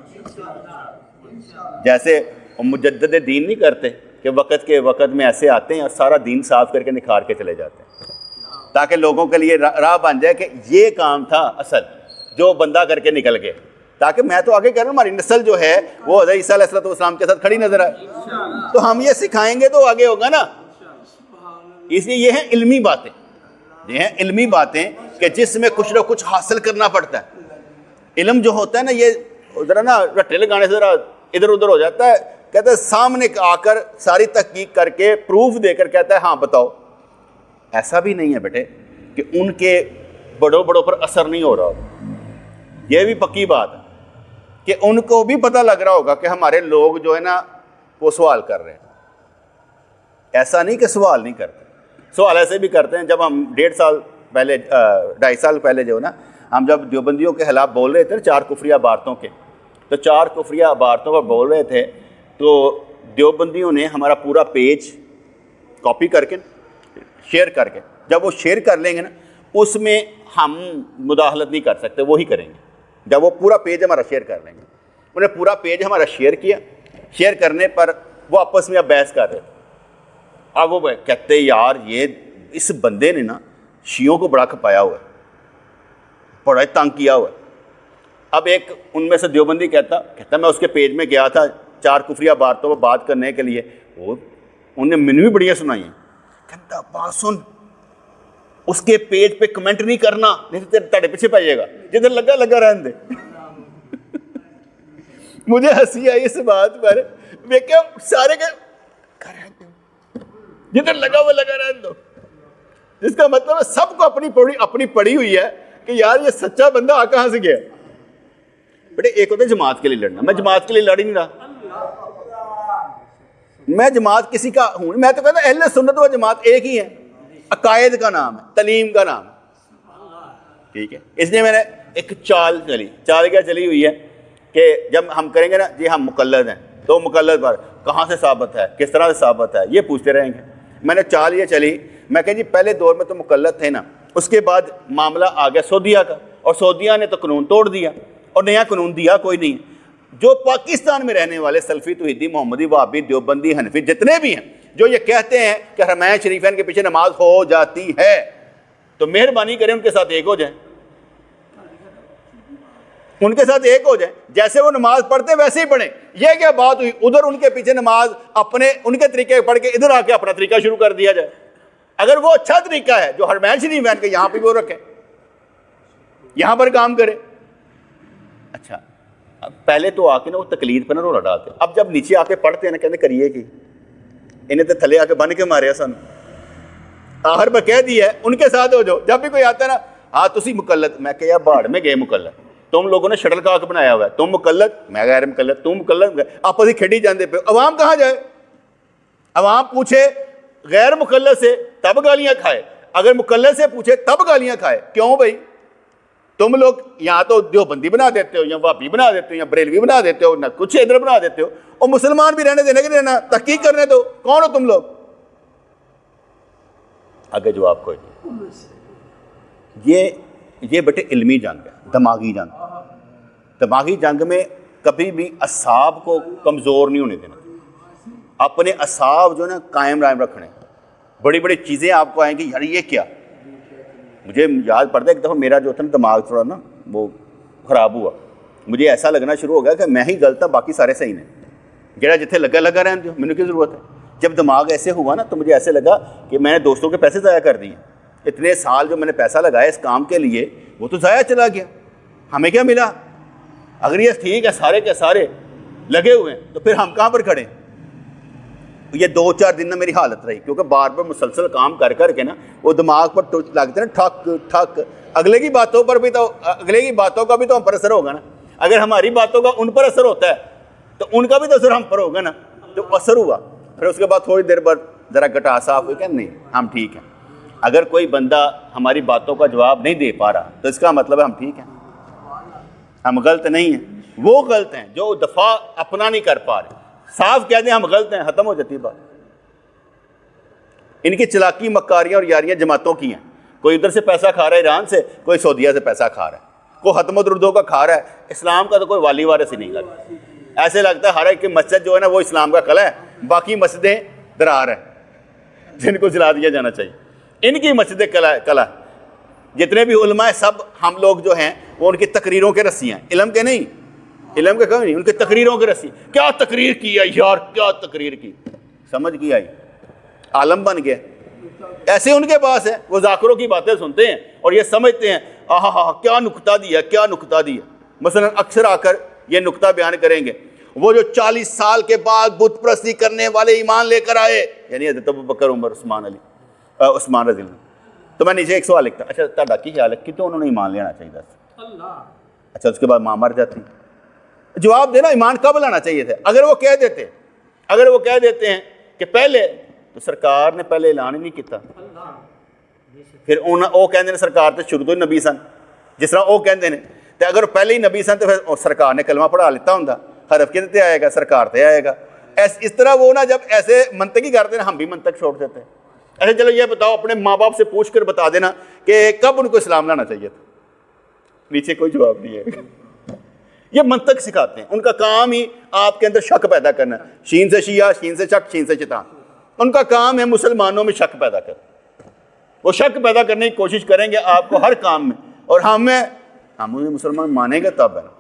Speaker 1: جیسے مجدد دین نہیں کرتے کہ وقت کے وقت میں ایسے آتے ہیں اور سارا دین صاف کر کے نکھار کے چلے جاتے ہیں، تاکہ لوگوں کے لیے راہ بن جائے کہ یہ کام تھا اصل جو بندہ کر کے نکل گئے، تاکہ میں تو آگے کہہ رہا ہوں ہماری نسل جو ہے وہ حضرت عیسیٰ علیہ السلام کے ساتھ کھڑی نظر آئے، تو ہم یہ سکھائیں گے تو آگے ہوگا نا۔ اس لیے یہ ہیں علمی باتیں، یہ ہیں علمی باتیں کہ جس میں کچھ نہ کچھ حاصل کرنا پڑتا ہے. علم جو ہوتا ہے نا یہ ذرا نا رٹے لگانے سے ذرا ادھر ادھر ہو جاتا ہے. کہتا ہے سامنے آ کر ساری تحقیق کر کے پروف دے کر کہتا ہے ہاں بتاؤ. ایسا بھی نہیں ہے بیٹے کہ ان کے بڑوں بڑوں پر اثر نہیں ہو رہا ہوگا. یہ بھی پکی بات ہے کہ ان کو بھی پتہ لگ رہا ہوگا کہ ہمارے لوگ جو ہے نا وہ سوال کر رہے ہیں. ایسا نہیں کہ سوال نہیں کرتے, سوال ایسے بھی کرتے ہیں. جب ہم 1.5 سال پہلے 2.5 سال پہلے جو ہے نا ہم جب دیوبندیوں کے خلاف بول رہے تھے 4 کفریہ عبارتوں کے, تو 4 کفریہ عبارتوں پر بول رہے تھے تو دیوبندیوں نے ہمارا پورا پیج کاپی کر کے شیئر کر کے, جب وہ شیئر کر لیں گے نا اس میں ہم مداخلت نہیں کر سکتے, وہی کریں گے. جب وہ پورا پیج ہمارا شیئر کر لیں گے, انہیں پورا پیج ہمارا شیئر کیا, شیئر کرنے پر وہ آپس میں اب بحث کر رہے تھے. اب وہ کہتے یار یہ اس بندے نے نا شیعوں کو بڑا کھپایا ہوا ہے, بڑا تنگ کیا ہوا ہے. اب ایک ان میں سے دیوبندی کہتا میں اس کے پیج میں گیا تھا 4 کفریہ عبارتوں پر بات کرنے کے لیے, وہ انہوں نے مینو بھی بڑھیا سنائی ہیں. کہتا بات سن, اس کے پیج پہ کمنٹ نہیں کرنا نہیں تو تیرے پیچھے پہ جائے گا, جدھر لگا لگا رہن دے. مجھے ہنسی آئی اس بات پر, میں کیا سارے کے جدھر لگا وہ لگا رہن دو, جس کا مطلب ہے سب کو اپنی پڑی ہوئی ہے کہ یار یہ سچا بندہ آ کہاں سے گیا. بیٹے ایک ہوتا ہے جماعت کے لیے لڑنا, میں جماعت کے لیے لڑ ہی نہیں رہا. میں جماعت کسی کا ہوں, میں تو کہتا اہل سنت و جماعت ایک ہی ہے, عقائد کا نام ہے, تعلیم کا نام ہے, ٹھیک ہے. اس لیے میں نے ایک چال کیا چلی ہوئی ہے کہ جب ہم کریں گے نا جی ہم مقلد ہیں, تو مقلد پر کہاں سے ثابت ہے, کس طرح سے ثابت ہے, یہ پوچھتے رہیں گے. میں نے چال یہ چلی, میں کہ جی پہلے دور میں تو مقلد تھے نا, اس کے بعد معاملہ آ گیا سعودیہ کا, اور سعودیہ نے تو قانون توڑ دیا اور نیا قانون دیا کوئی نہیں. جو پاکستان میں رہنے والے سلفی توحیدی محمدی وہابی دیوبندی حنفی جتنے بھی ہیں جو یہ کہتے ہیں کہ حرمین شریفین کے پیچھے نماز ہو جاتی ہے, تو مہربانی کریں ان کے ساتھ ایک ہو جائیں, ان کے ساتھ ایک ہو جائیں. جیسے وہ نماز پڑھتے ویسے ہی پڑھیں. یہ کیا بات ہوئی ادھر ان کے پیچھے نماز اپنے ان کے طریقے پڑھ کے ادھر آ کے اپنا طریقہ شروع کر دیا جائے. اگر وہ اچھا طریقہ ہے جو حرمین شریفین کے یہاں پہ وہ رکھیں, یہاں پر کام کرے. اچھا اب پہلے تو آ کے نا وہ تقلید پہ نا رولا ڈالتے, اب جب نیچے آ کے پڑھتے ہیں نا کہتے کریے کہ انہیں تو تھلے آ کے بن کے مارے سن, آخر میں کہہ دیا ہے ان کے ساتھ ہو جاؤ. جب بھی کوئی آتا ہے نا ہاں تسی مقلد, میں کہ یار باڑ میں گئے مقلد, تم لوگوں نے شٹل کاک بنایا ہوا ہے, تم مقلد میں غیر مقلد, تم مقلد, آپس ہی کھیڑی جاندے پہ. عوام کہاں جائے؟ عوام پوچھے غیر مقلد سے تب گالیاں کھائے, اگر مقلد سے پوچھے تب گالیاں کھائے. کیوں بھائی؟ تم لوگ یہاں تو دیوبندی بنا دیتے ہو, یا وہابی بنا دیتے ہو, یا بریلوی بنا دیتے ہو, نہ کچھ ادھر بنا دیتے ہو, اور مسلمان بھی رہنے دینے کے دینا, تحقیق کرنے دو. کون ہو تم لوگ؟ آگے جواب کوئی نہیں. یہ بیٹے علمی جنگ ہے, دماغی جنگ. دماغی جنگ میں کبھی بھی اعصاب کو کمزور نہیں ہونے دینا, اپنے اعصاب جو ہے نا قائم رائم رکھنے. بڑی بڑی چیزیں آپ کو آئیں گی یار یہ کیا. مجھے یاد پڑتا ہے ایک دفعہ میرا جو تھا نا دماغ تھوڑا نا وہ خراب ہوا, مجھے ایسا لگنا شروع ہو گیا کہ میں ہی غلط ہوں باقی سارے صحیح نے, جڑا جتنے لگا رہن دو, مجھے کی ضرورت ہے. جب دماغ ایسے ہوا نا تو مجھے ایسے لگا کہ میں نے دوستوں کے پیسے ضائع کر دیے. اتنے سال جو میں نے پیسہ لگایا اس کام کے لیے وہ تو ضائع چلا گیا. ہمیں کیا ملا؟ اگر یہ ٹھیک ہے سارے کے سارے لگے ہوئے ہیں تو پھر ہم کہاں پر کھڑے؟ یہ 2-4 دن نا میری حالت رہی, کیونکہ بار بار مسلسل کام کر کے نا وہ دماغ پر لگتے نا ٹھک ٹھک. اگلے کی باتوں پر بھی تو اگلے کی باتوں کا بھی تو ہم پر اثر ہوگا نا. اگر ہماری باتوں کا ان پر اثر ہوتا ہے تو ان کا بھی تو اثر ہم پر ہوگا نا. تو اثر ہوا, پھر اس کے بعد تھوڑی دیر بعد ذرا گٹا صاف ہوئی کہ نہیں ہم ٹھیک ہیں. اگر کوئی بندہ ہماری باتوں کا جواب نہیں دے پا رہا تو اس کا مطلب ہے ہم ٹھیک ہیں, ہم غلط نہیں ہیں. وہ غلط ہیں جو دفاع اپنا نہیں کر پا رہے. صاف کہہ دیں ہم غلط ہیں, ختم ہو جاتی بات. ان کی چلاکی مکاریاں اور یاریاں جماعتوں کی ہیں. کوئی ادھر سے پیسہ کھا رہا ہے ایران سے, کوئی سعودیہ سے پیسہ کھا رہا ہے, کوئی ختم و دردوں کا کھا رہا ہے. اسلام کا تو کوئی والی وارث ہی نہیں لگتا. ایسے لگتا ہے ہر ایک کی مسجد جو ہے نا وہ اسلام کا قلعہ ہے, باقی مسجدیں درار ہیں جن کو جلا دیا جانا چاہیے. ان کی مسجد قلعہ. جتنے بھی علماء ہیں سب ہم لوگ جو ہیں وہ ان کی تقریروں کے رسی ہیں, علم کے نہیں, علم کے کہیں نہیں, ان کی تقریروں کے رسی. کیا تقریر کی ہے یار, کیا تقریر کی, سمجھ کی آئی, عالم بن گیا. ایسے ان کے پاس ہے، وہ ذاکروں کی باتیں سنتے ہیں اور یہ سمجھتے ہیں آہا کیا نکتہ دیا، کیا نکتہ دیا۔ مثلا اکثر آ کر یہ نکتہ بیان کریں گے، وہ جو 40 سال کے بعد بت پرستی کرنے والے ایمان لے کر آئے، یعنی حضرت ابوبکر، عمر، عثمان رضی اللہ۔ تو میں نیچے ایک سوال لکھتا، اچھا تہاڈا کی خیال ہے کتوں انہوں نے ایمان لینا چاہیے تھا؟ اچھا اس کے بعد ماں مر جاتی، جواب دینا ایمان کب لانا چاہیے تھا؟ اگر وہ کہہ دیتے ہیں کہ پہلے، تو سرکار نے پہلے اعلان ہی نہیں کیتا، پھر وہ کہندے نے سرکار تے شروع تو ہی نبی سن، جس طرح وہ کہندے نے، تے اگر پہلے ہی نبی سن تو پھر سرکار نے کلمہ پڑھا لیتا ہوندا، حرف کدے تے آئے گا؟ سرکار تے آئے گا۔ اس طرح وہ نا جب ایسے منطقی کرتے ہیں ہم بھی منطق چھوڑ دیتے ہیں۔ اچھا چلو یہ بتاؤ، اپنے ماں باپ سے پوچھ کر بتا دینا کہ کب ان کو اسلام لانا چاہیے تھا؟ نیچے کوئی جواب نہیں ہے۔ یہ منطق سکھاتے ہیں، ان کا کام ہی آپ کے اندر شک پیدا کرنا ہے، شین سے شیعہ، شین سے شک، شین سے شیطان، ان کا کام ہے مسلمانوں میں شک پیدا کرنا۔ وہ شک پیدا کرنے کی کوشش کریں گے آپ کو ہر کام میں، اور ہم مسلمان مانیں گے تب ہے نا،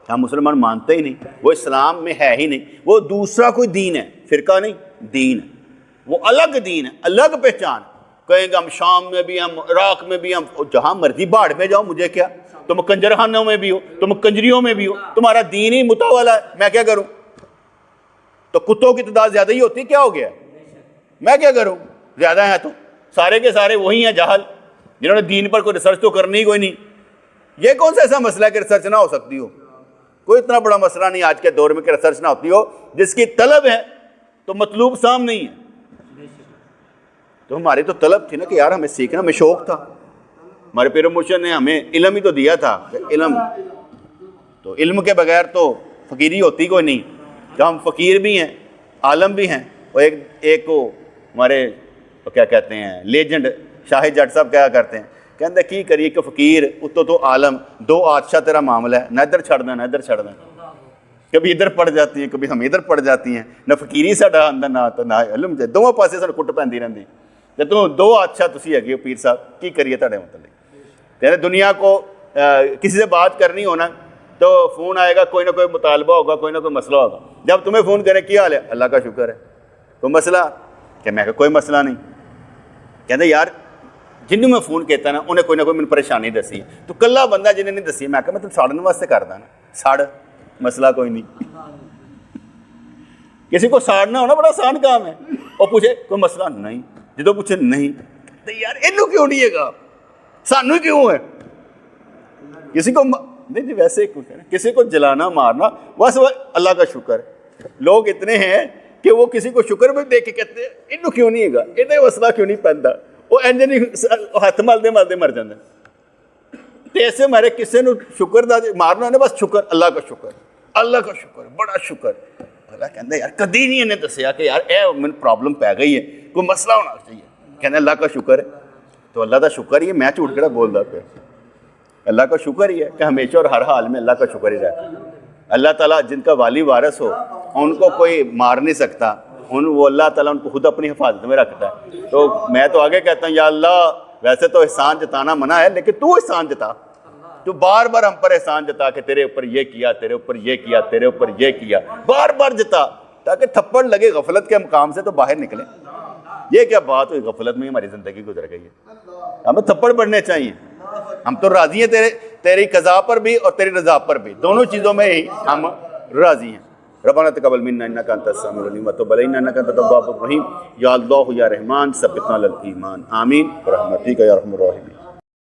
Speaker 1: ہم مسلمان مانتے ہی نہیں، وہ اسلام میں ہے ہی نہیں، وہ دوسرا کوئی دین ہے، فرقہ نہیں، دین ہے، وہ الگ دین ہے، الگ پہچان۔ کہیں گے ہم شام میں بھی، ہم عراق میں بھی، ہم جہاں مرضی باڑ میں جاؤ، مجھے کیا، تم کنجرخانوں میں بھی ہو، تم کنجریوں میں بھی ہو، تمہارا دین ہی متوالا ہے، میں کیا کروں؟ تو کتوں کی تعداد زیادہ ہی ہوتی، کیا ہو گیا؟ میں کیا کروں؟ زیادہ ہیں تو سارے کے سارے وہی ہیں جاہل، جنہوں نے دین پر کوئی ریسرچ تو کرنی کوئی نہیں۔ یہ کون سا ایسا مسئلہ ہے کہ ریسرچ نہ ہو سکتی ہو؟ کوئی اتنا بڑا مسئلہ نہیں آج کے دور میں کہ ریسرچ نہ ہوتی ہو، جس کی طلب ہے تو مطلوب سام نہیں ہے۔ تو ہماری تو طلب تھی نا کہ یار ہمیں سیکھنا، ہمیں شوق تھا، ہمارے پیر مرشد نے ہمیں علم ہی تو دیا تھا، علم تو علم کے بغیر تو فقیری ہوتی کوئی نہیں۔ کہ ہم فقیر بھی ہیں، عالم بھی ہیں، اور ایک کو ہمارے کیا کہتے ہیں لیجنڈ شاہ جٹ صاحب کیا کرتے ہیں، کہتے کی کریے کہ فقیر اتو تو عالم، دو آتشاہ تیرا معاملہ ہے، نہ ادھر چھڑنا نہ ادھر چھڑنا، کبھی ادھر پڑ جاتی ہیں کبھی ہم ادھر پڑ جاتی ہیں، نہ فقیری ساڈا اندر نہ تو نہ علم، دونوں پاسے سانوں کٹ پیندی رہندی، تے تو دو آتشاہ تسی ہیگے ہو پیر صاحب، کی کریے تہاڈے متعلق۔ یعنی دنیا کو کسی سے بات کرنی ہونا تو فون آئے گا، کوئی نہ کوئی مطالبہ ہوگا، کوئی نہ کوئی مسئلہ ہوگا، جب تمہیں فون کریں کیا حال ہے؟ اللہ کا شکر ہے۔ کوئی مسئلہ؟ کہ میں کوئی مسئلہ نہیں۔ کہتے یار جنوں میں فون کیتا نا انہیں کوئی نہ کوئی میں پریشانی دسی، تو کلا بندہ جنہیں نہیں دسی، میں کہا میں تو ساڑھنے واسطے کردا نا، ساڑھ، مسئلہ کوئی نہیں۔ کسی کو ساڑنا ہونا بڑا آسان کام ہے، اور پوچھے کوئی مسئلہ نہیں، جدو پوچھے نہیں، تو یار اینو کیوں نہیں ہے گا، سانو کیوں ہے؟ کسی کو نہیں ویسے کسی کو جلانا مارنا بس اللہ کا شکر ہے۔ لوگ اتنے ہیں کہ وہ کسی کو شکر میں دیکھ کے کہتے ہیں اینو کیوں نہیں ہے گا، انہیں مسئلہ کیوں نہیں پہنتا، وہ انجن ہاتھ ملتے ملتے مر جاتے ہیں۔ ایسے مارے کسی نے شکر دا مارنا ہے بس شکر، اللہ کا شکر، اللہ کا شکر، بڑا شکر۔ اللہ کہتا ہے یار کدی نہیں انہیں دسیا کہ یار اے من پرابلم پی گئی ہے، کوئی مسئلہ ہونا چاہیے، کہتے اللہ کا شکر ہے۔ تو اللہ کا شکر ہی ہے، میں جھوٹ کہڑا بولدا پیا، اللہ کا شکر ہی ہے کہ ہمیشہ اور ہر حال میں اللہ کا شکر ہی رہتا ہے۔ اللہ تعالیٰ جن کا والی وارث ہو ان کو کوئی مار نہیں سکتا، وہ اللہ تعالیٰ ان کو خود اپنی حفاظت میں رکھتا ہے۔ تو میں تو آگے کہتا ہوں یا اللہ ویسے تو احسان جتانا منع ہے، لیکن تو احسان جتا، تو بار بار ہم پر احسان جتا کہ تیرے اوپر یہ کیا، تیرے اوپر یہ کیا، تیرے اوپر یہ کیا، بار بار جتا، تاکہ تھپڑ لگے غفلت کے مقام سے تو باہر نکلیں۔ یہ کیا بات ہوئی، غفلت میں ہماری زندگی گزر گئی ہے، ہمیں تھپڑ پڑنے چاہیے۔ ہم تو راضی ہیں تیری قضا پر بھی اور تیری رضا پر بھی، دونوں چیزوں میں ہی ہم راضی ہیں۔ ربنا تقبل منا انک انت السمیع العلیم وتب علینا انک انت التواب الرحیم، یا اللہ یا رحمان ثبتنا علی الایمان، آمین برحمتک یا ارحم الراحمین۔